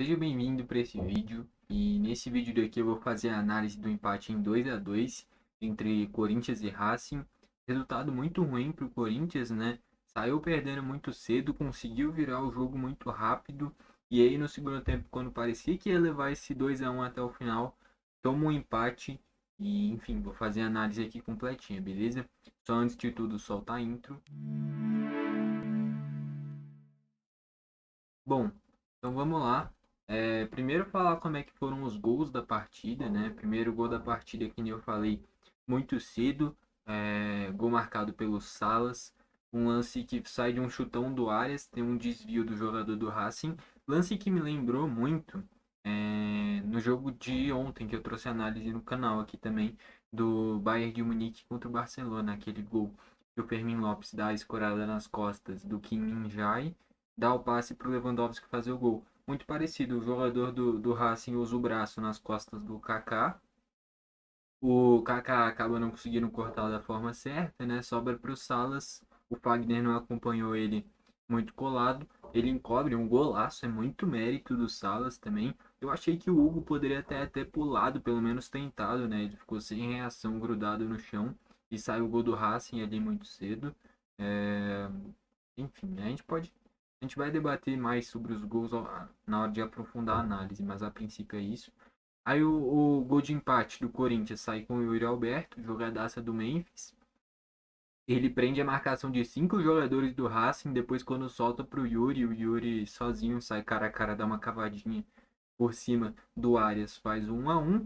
Seja bem-vindo para esse vídeo. E nesse vídeo daqui eu vou fazer a análise do empate em 2-2 entre Corinthians e Racing. Resultado muito ruim para o Corinthians, né? Saiu perdendo muito cedo, conseguiu virar o jogo muito rápido. E aí no segundo tempo, quando parecia que ia levar esse 2-1 até o final, toma um empate. E enfim, vou fazer a análise aqui completinha, beleza? Só antes de tudo, solta a intro. Bom, então vamos lá. Primeiro falar como é que foram os gols da partida, né? Primeiro gol da partida, que nem eu falei, muito cedo. Gol marcado pelo Salas. Um lance que sai de um chutão do Arias, tem um desvio do jogador do Racing. Lance que me lembrou muito no jogo de ontem, que eu trouxe análise no canal aqui também, do Bayern de Munique contra o Barcelona. Aquele gol que o Fermin Lopes dá a escorada nas costas do Kim Min-jae, dá o passe para o Lewandowski fazer o gol. Muito parecido, o jogador do Racing usa o braço nas costas do Kaká. O Kaká acaba não conseguindo cortar da forma certa, né? Sobra para o Salas. O Fagner não acompanhou ele muito colado. Ele encobre um golaço, é muito mérito do Salas também. Eu achei que o Hugo poderia até ter pulado, pelo menos tentado, né? Ele ficou sem reação, grudado no chão. E saiu o gol do Racing ali muito cedo. É... Enfim, a gente vai debater mais sobre os gols na hora de aprofundar a análise, mas a princípio é isso. Aí o gol de empate do Corinthians sai com o Yuri Alberto, jogadaça do Memphis. Ele prende a marcação de 5 jogadores do Racing, depois quando solta pro Yuri, o Yuri sozinho sai cara a cara, dá uma cavadinha por cima do Arias, faz 1-1.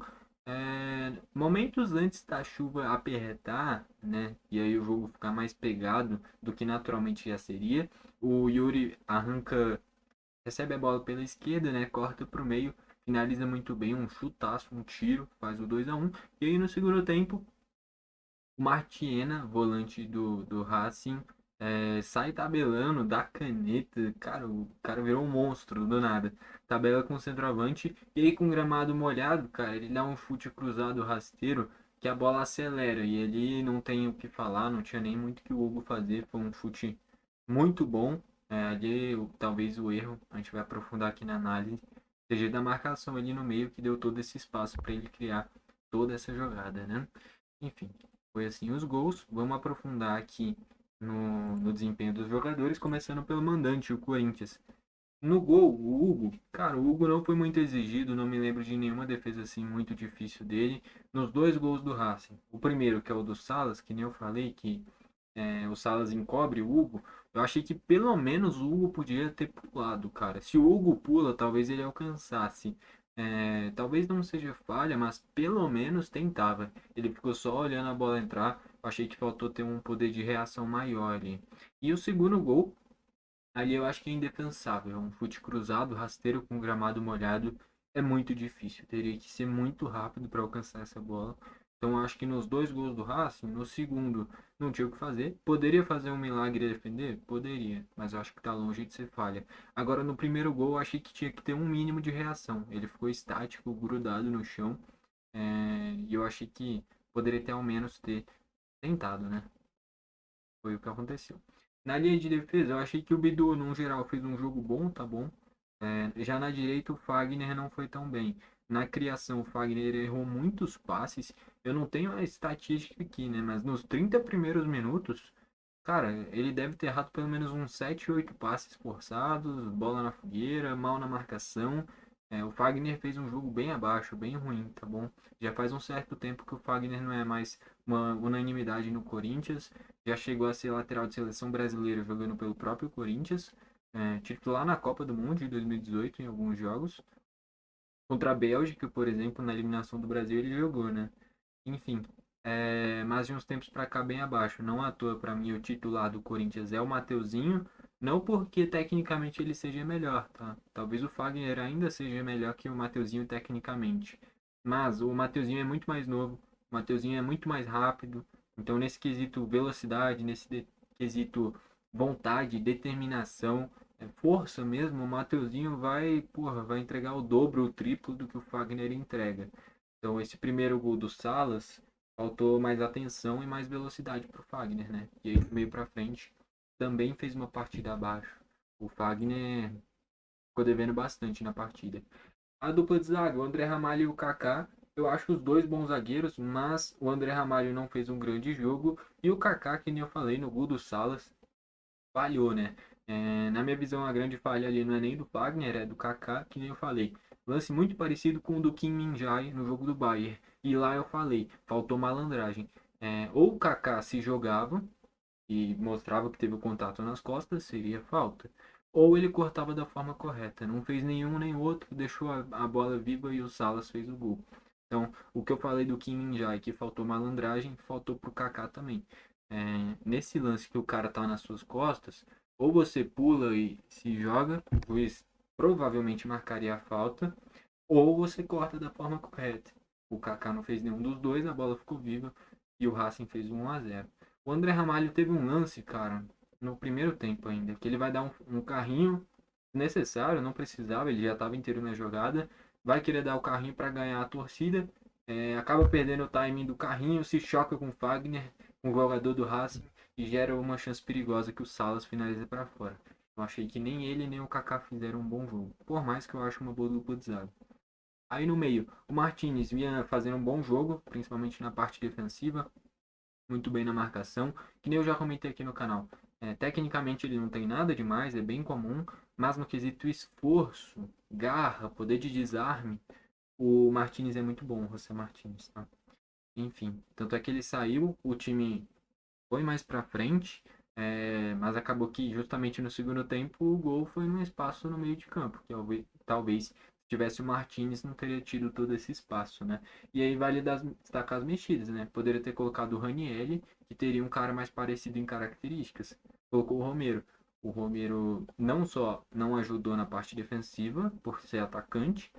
Momentos antes da chuva apertar, né, e aí o jogo ficar mais pegado do que naturalmente já seria, o Yuri recebe a bola pela esquerda, né, corta pro meio, finaliza muito bem, um chutaço, um tiro, faz o 2-1. E aí no segundo tempo, o Martiena, volante do Racing, sai tabelando, dá caneta. Cara, o cara virou um monstro do nada. Tabela com o centroavante. E aí, com o gramado molhado, cara, ele dá um chute cruzado rasteiro que a bola acelera. E ele não tem o que falar, não tinha nem muito que o Hugo fazer. Foi um chute muito bom. Talvez o erro, a gente vai aprofundar aqui na análise, seja da marcação ali no meio que deu todo esse espaço para ele criar toda essa jogada, né? Enfim, foi assim os gols. Vamos aprofundar aqui no desempenho dos jogadores, começando pelo mandante, o Corinthians. No gol, o Hugo, cara, o Hugo não foi muito exigido, não me lembro de nenhuma defesa assim muito difícil dele. Nos dois gols do Racing, o primeiro, que é o do Salas, que nem eu falei, que o Salas encobre o Hugo, eu achei que pelo menos o Hugo podia ter pulado, cara. Se o Hugo pula, talvez ele alcançasse. Talvez não seja falha, mas pelo menos tentava. Ele ficou só olhando a bola entrar. Eu achei que faltou ter um poder de reação maior ali. E o segundo gol, ali eu acho que é indefensável. Um chute cruzado, rasteiro com gramado molhado é muito difícil. Teria que ser muito rápido para alcançar essa bola. Então eu acho que nos dois gols do Racing, no segundo não tinha o que fazer. Poderia fazer um milagre e defender? Poderia, mas eu acho que está longe de ser falha. Agora no primeiro gol eu achei que tinha que ter um mínimo de reação. Ele ficou estático, grudado no chão. E eu achei que poderia ter ao menos ter tentado, né? Foi o que aconteceu. Na linha de defesa, eu achei que o Bidu, no geral, fez um jogo bom, tá bom. Já na direita, o Fagner não foi tão bem. Na criação, o Fagner errou muitos passes. Eu não tenho a estatística aqui, né? Mas nos 30 primeiros minutos, cara, ele deve ter errado pelo menos uns 7, 8 passes forçados, bola na fogueira, mal na marcação. O Fagner fez um jogo bem abaixo, bem ruim, tá bom? Já faz um certo tempo que o Fagner não é mais uma unanimidade no Corinthians. Já chegou a ser lateral de seleção brasileira jogando pelo próprio Corinthians. Titular na Copa do Mundo de 2018 em alguns jogos. Contra a Bélgica, por exemplo, na eliminação do Brasil ele jogou, né? Enfim, mas de uns tempos para cá bem abaixo. Não à toa, para mim, o titular do Corinthians é o Mateuzinho. Não porque tecnicamente ele seja melhor, tá? Talvez o Fagner ainda seja melhor que o Mateuzinho tecnicamente. Mas o Mateuzinho é muito mais novo, o Mateuzinho é muito mais rápido. Então, nesse quesito velocidade, quesito vontade, determinação, força mesmo, o Mateuzinho vai entregar o dobro, o triplo do que o Fagner entrega. Então, esse primeiro gol do Salas, faltou mais atenção e mais velocidade para o Fagner, né? E aí, do meio para frente, também fez uma partida abaixo. O Fagner ficou devendo bastante na partida. A dupla de zaga, o André Ramalho e o Kaká, eu acho os dois bons zagueiros, mas o André Ramalho não fez um grande jogo e o Kaká, que nem eu falei, no gol do Salas, falhou, né? Na minha visão, a grande falha ali não é nem do Fagner, é do Kaká, que nem eu falei. Lance muito parecido com o do Kim Min-jae no jogo do Bayern. E lá eu falei, faltou malandragem. Ou o Kaká se jogava e mostrava que teve o contato nas costas, seria falta. Ou ele cortava da forma correta. Não fez nenhum nem outro, deixou a bola viva e o Salas fez o gol. Então, o que eu falei do Kim Min-jae, que faltou malandragem, faltou pro Kaká também. Nesse lance que o cara tá nas suas costas, ou você pula e se joga, o juiz provavelmente marcaria a falta, ou você corta da forma correta. O Kaká não fez nenhum dos dois, a bola ficou viva e o Racing fez 1-0. O André Ramalho teve um lance, cara, no primeiro tempo ainda, que ele vai dar um carrinho necessário, não precisava, ele já estava inteiro na jogada, vai querer dar o carrinho para ganhar a torcida, acaba perdendo o timing do carrinho, se choca com o Fagner, um jogador do Racing, e gera uma chance perigosa que o Salas finaliza para fora. Eu achei que nem ele nem o Kaká fizeram um bom jogo, por mais que eu acho uma boa dupla de zaga. Aí no meio, o Martinez vinha fazendo um bom jogo, principalmente na parte defensiva, muito bem na marcação, que nem eu já comentei aqui no canal. Tecnicamente ele não tem nada demais, é bem comum, mas no quesito esforço, garra, poder de desarme, o Martinez é muito bom, o José Martinez, tá? Enfim, tanto é que ele saiu, o time foi mais pra frente, mas acabou que justamente no segundo tempo o gol foi num espaço no meio de campo, que talvez se tivesse o Martinez não teria tido todo esse espaço, né? E aí vale destacar as mexidas, né? Poderia ter colocado o Ranieri, que teria um cara mais parecido em características. Colocou o Romero. O Romero não só não ajudou na parte defensiva, por ser atacante,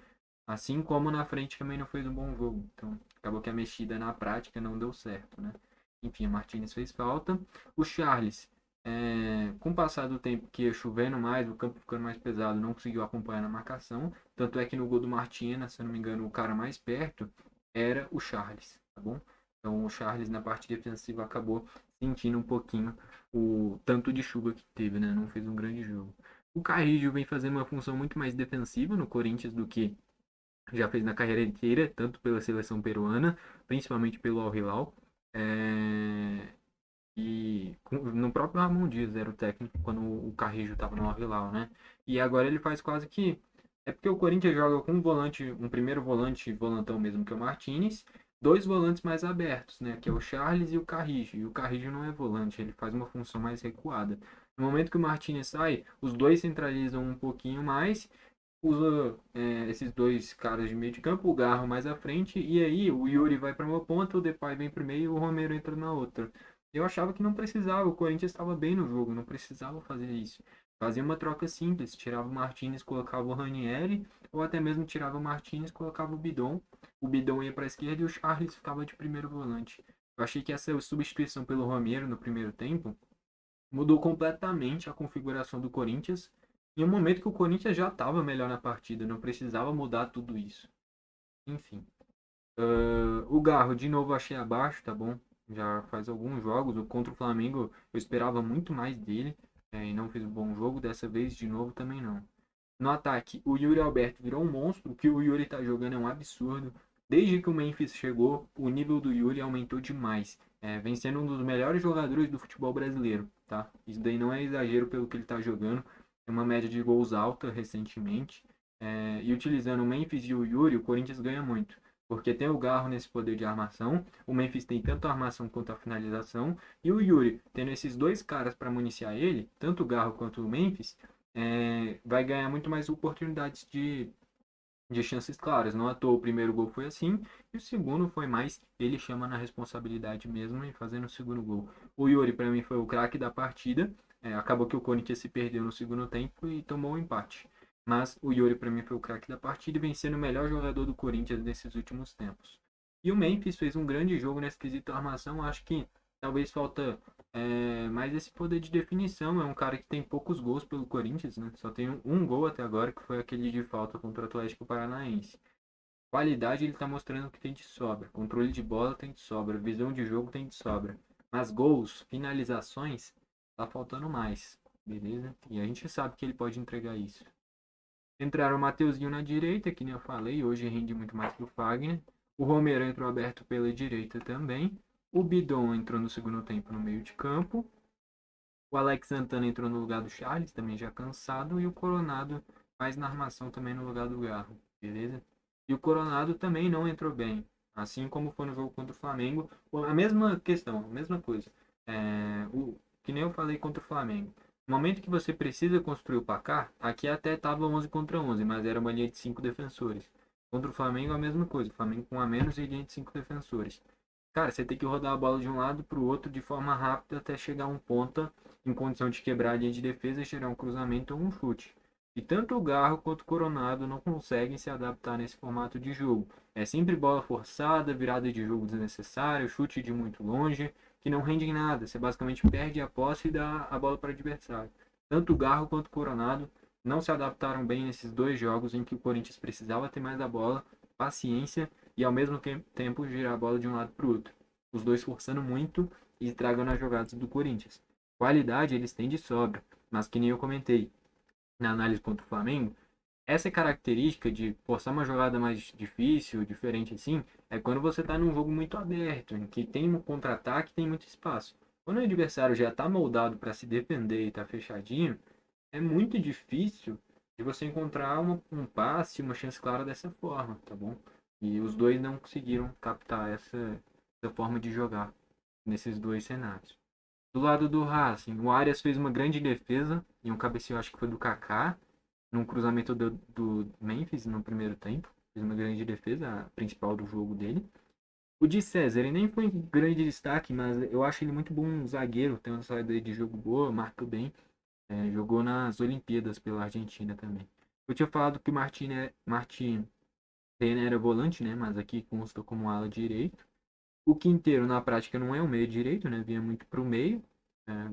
assim como na frente também não fez um bom jogo. Então, acabou que a mexida na prática não deu certo, né? Enfim, o Martinez fez falta. O Charles, com o passar do tempo que ia chovendo mais, o campo ficando mais pesado, não conseguiu acompanhar na marcação. Tanto é que no gol do Martinez, se eu não me engano, o cara mais perto era o Charles, tá bom? Então o Charles na parte defensiva acabou sentindo um pouquinho o tanto de chuva que teve, né? Não fez um grande jogo. O Carrillo vem fazendo uma função muito mais defensiva no Corinthians do que já fez na carreira inteira, tanto pela seleção peruana, principalmente pelo Al Hilal. No próprio Ramon Dias era o técnico quando o Carrijo estava no Al Hilal, né? E agora ele faz quase que. É porque o Corinthians joga com um volante, um primeiro volante, volantão mesmo, que é o Martinez, dois volantes mais abertos, né? Que é o Charles e o Carrijo. E o Carrijo não é volante, ele faz uma função mais recuada. No momento que o Martinez sai, os dois centralizam um pouquinho mais, usa esses dois caras de meio de campo, o Garro mais à frente, e aí o Yuri vai para uma ponta, o Depay vem para o meio e o Romero entra na outra. Eu achava que não precisava, o Corinthians estava bem no jogo, não precisava fazer isso. Fazia uma troca simples, tirava o Martinez, colocava o Ranieri, ou até mesmo tirava o Martinez, colocava o Bidon ia para a esquerda e o Charles ficava de primeiro volante. Eu achei que essa substituição pelo Romero no primeiro tempo mudou completamente a configuração do Corinthians em um momento que o Corinthians já estava melhor na partida, não precisava mudar tudo isso. Enfim. O Garro, de novo, achei abaixo, tá bom? Já faz alguns jogos. O contra o Flamengo eu esperava muito mais dele e não fez um bom jogo. Dessa vez, de novo, também não. No ataque, o Yuri Alberto virou um monstro. O que o Yuri tá jogando é um absurdo. Desde que o Memphis chegou, o nível do Yuri aumentou demais. Vem sendo um dos melhores jogadores do futebol brasileiro, tá? Isso daí não é exagero pelo que ele tá jogando. É uma média de gols alta recentemente. E utilizando o Memphis e o Yuri, o Corinthians ganha muito. Porque tem o Garro nesse poder de armação. O Memphis tem tanto a armação quanto a finalização. E o Yuri, tendo esses dois caras para municiar ele, tanto o Garro quanto o Memphis, vai ganhar muito mais oportunidades de chances claras. Não à toa o primeiro gol foi assim, e o segundo foi mais ele chama na responsabilidade mesmo e fazendo o segundo gol. O Yuri, para mim, foi o craque da partida. Acabou que o Corinthians se perdeu no segundo tempo e tomou um empate. Mas o Yuri, para mim, foi o craque da partida e vem sendo o melhor jogador do Corinthians nesses últimos tempos. E o Memphis fez um grande jogo nesse quesito armação. Acho que talvez falta mais esse poder de definição. É um cara que tem poucos gols pelo Corinthians, né? Só tem um gol até agora, que foi aquele de falta contra o Atlético Paranaense. Qualidade ele tá mostrando que tem de sobra. Controle de bola tem de sobra. Visão de jogo tem de sobra. Mas gols, finalizações, tá faltando mais. Beleza? E a gente sabe que ele pode entregar isso. Entraram o Mateuzinho na direita, que nem eu falei, hoje rende muito mais que o Fagner. O Romero entrou aberto pela direita também. O Bidon entrou no segundo tempo no meio de campo. O Alex Santana entrou no lugar do Charles, também já cansado. E o Coronado faz na armação também no lugar do Garro, beleza? E o Coronado também não entrou bem. Assim como foi no jogo contra o Flamengo. A mesma questão, a mesma coisa. Que nem eu falei contra o Flamengo. No momento que você precisa construir o placar, aqui até estava 11 contra 11, mas era uma linha de 5 defensores. Contra o Flamengo a mesma coisa. O Flamengo com a menos e linha de 5 defensores. Cara, você tem que rodar a bola de um lado para o outro de forma rápida até chegar a um ponta em condição de quebrar a linha de defesa e gerar um cruzamento ou um chute. E tanto o Garro quanto o Coronado não conseguem se adaptar nesse formato de jogo. É sempre bola forçada, virada de jogo desnecessária, chute de muito longe, que não rende em nada. Você basicamente perde a posse e dá a bola para o adversário. Tanto o Garro quanto o Coronado não se adaptaram bem nesses dois jogos em que o Corinthians precisava ter mais a bola, paciência e ao mesmo tempo girar a bola de um lado para o outro. Os dois forçando muito e estragando as jogadas do Corinthians. Qualidade eles têm de sobra, mas que nem eu comentei na análise contra o Flamengo, essa característica de forçar uma jogada mais difícil, diferente assim, é quando você está num jogo muito aberto, em que tem um contra-ataque, tem muito espaço. Quando o adversário já está moldado para se defender e está fechadinho, é muito difícil de você encontrar um passe, uma chance clara dessa forma, tá bom? E os dois não conseguiram captar essa forma de jogar nesses dois cenários. Do lado do Racing, o Arias fez uma grande defesa e um cabeceio, acho que foi do Kaká, num cruzamento do Memphis no primeiro tempo. Fez uma grande defesa, a principal do jogo dele. O de César, ele nem foi um grande destaque, mas eu acho ele muito bom zagueiro, tem uma saída de jogo boa, marca bem. Jogou nas Olimpíadas pela Argentina também. Eu tinha falado que o Martin era volante, né? Mas aqui consta como ala direito. O Quinteiro, na prática, não é um meio direito, né? Vinha muito pro meio.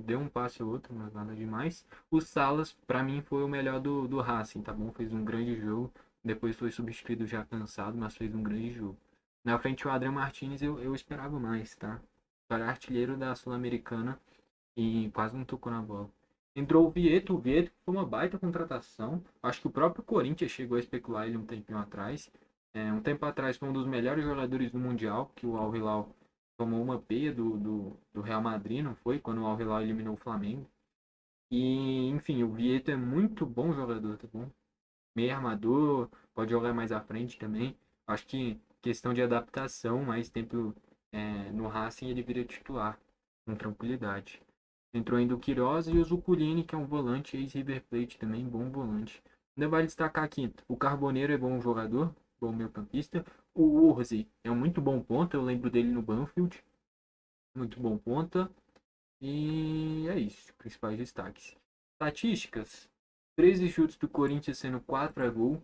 Deu um passe ou outro, mas nada demais. O Salas, para mim, foi o melhor do Racing, tá bom? Fez um grande jogo. Depois foi substituído já cansado, mas fez um grande jogo. Na frente, o Adriano Martins eu esperava mais, tá? Era artilheiro da Sul-Americana e quase não tocou na bola. Entrou o Vieto foi uma baita contratação. Acho que o próprio Corinthians chegou a especular ele um tempinho atrás. Um tempo atrás foi um dos melhores jogadores do Mundial, que o Al Hilal tomou uma peia do Real Madrid, não foi? Quando o Al Hilal eliminou o Flamengo. E, enfim, o Vieto é muito bom jogador, tá bom? Meio armador, pode jogar mais à frente também. Acho que questão de adaptação, mais tempo no Racing ele vira titular, com tranquilidade. Entrou ainda o Queiroz e o Zuculini, que é um volante, ex-River Plate também, bom volante. Ainda vale destacar aqui, o Carboneiro é bom jogador, bom meio-campista. O Urzi é um muito bom ponta, eu lembro dele no Banfield. Muito bom ponta. E é isso, principais destaques. Estatísticas: 13 chutes do Corinthians sendo 4 a gol,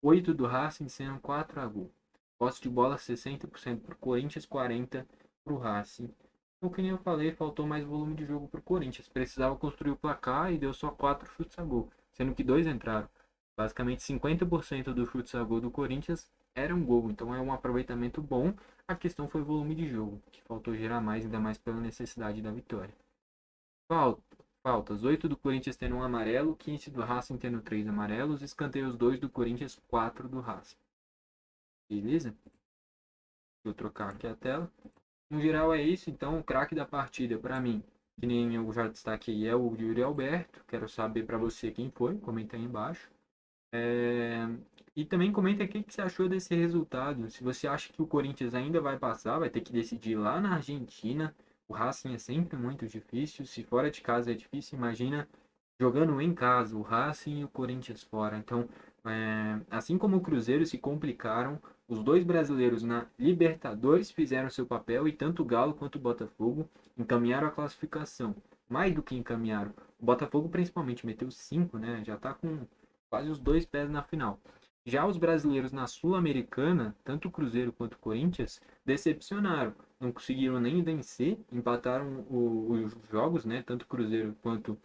8 do Racing sendo 4 a gol. Posse de bola 60% para o Corinthians, 40% para o Racing. Então, que nem eu falei, faltou mais volume de jogo para o Corinthians. Precisava construir o placar e deu só 4 chutes a gol, sendo que 2 entraram. Basicamente 50% dos chutes a gol do Corinthians eram gol, então é um aproveitamento bom. A questão foi o volume de jogo, que faltou gerar mais, ainda mais pela necessidade da vitória. Faltas: 8 do Corinthians tendo um amarelo, 15 do Racing tendo 3 amarelos, escanteios 2 do Corinthians, 4 do Racing. Beleza? Vou trocar aqui a tela. No geral é isso, então o craque da partida para mim, que nem eu já destaquei, é o Yuri Alberto. Quero saber para você quem foi, comenta aí embaixo. É... E também comenta o que você achou desse resultado. Se você acha que o Corinthians ainda vai passar, vai ter que decidir lá na Argentina. O Racing é sempre muito difícil. Se fora de casa é difícil, imagina jogando em casa, o Racing e o Corinthians fora. Então, assim como o Cruzeiro se complicaram, os dois brasileiros na Libertadores fizeram seu papel e tanto o Galo quanto o Botafogo encaminharam a classificação. Mais do que encaminharam. O Botafogo principalmente meteu 5, né? Já está com quase os dois pés na final. Já os brasileiros na Sul-Americana, tanto o Cruzeiro quanto o Corinthians, decepcionaram. Não conseguiram nem vencer, empataram os jogos, né? Tanto o Cruzeiro quanto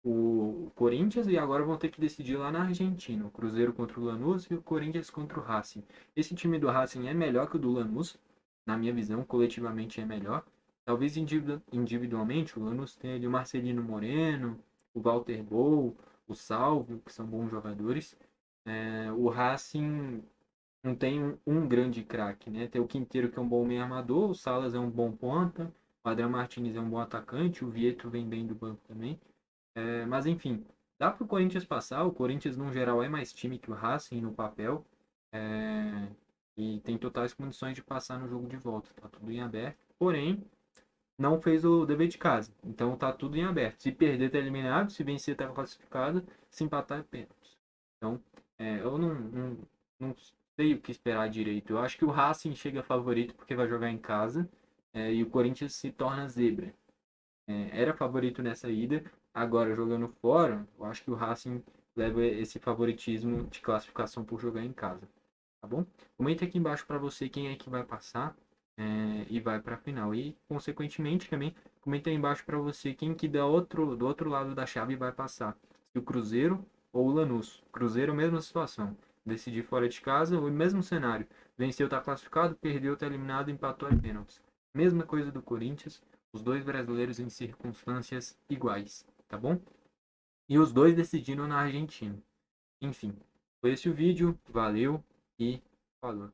o Corinthians, e agora vão ter que decidir lá na Argentina. O Cruzeiro contra o Lanús e o Corinthians contra o Racing. Esse time do Racing é melhor que o do Lanús, na minha visão, coletivamente é melhor. Talvez individualmente, o Lanús tem ali o Marcelino Moreno, o Walter Bou, o Salvio, que são bons jogadores. O Racing não tem um grande craque, né? Tem o Quinteiro, que é um bom meio armador, o Salas é um bom ponta, o Adriano Martínez é um bom atacante, o Vieto vem bem do banco também. Mas enfim, dá para o Corinthians passar. O Corinthians, no geral, é mais time que o Racing no papel. É, e tem totais condições de passar no jogo de volta. Tá tudo em aberto. Porém, não fez o dever de casa. Então tá tudo em aberto. Se perder, tá eliminado. Se vencer, tá classificado. Se empatar, é pênalti. Então, eu não sei o que esperar direito. Eu acho que o Racing chega favorito porque vai jogar em casa. E o Corinthians se torna zebra. Era favorito nessa ida. Agora, jogando fora, eu acho que o Racing leva esse favoritismo de classificação por jogar em casa. Tá bom? Comenta aqui embaixo para você quem é que vai passar e vai para a final. E, consequentemente, também comenta aí embaixo para você quem que do outro lado da chave vai passar. Se o Cruzeiro ou o Lanús. Cruzeiro, mesma situação. Decidir fora de casa, o mesmo cenário. Venceu, tá classificado, perdeu, tá eliminado, empatou, é pênalti. Mesma coisa do Corinthians, os dois brasileiros em circunstâncias iguais, tá bom? E os dois decidiram na Argentina. Enfim, foi esse o vídeo, valeu e falou.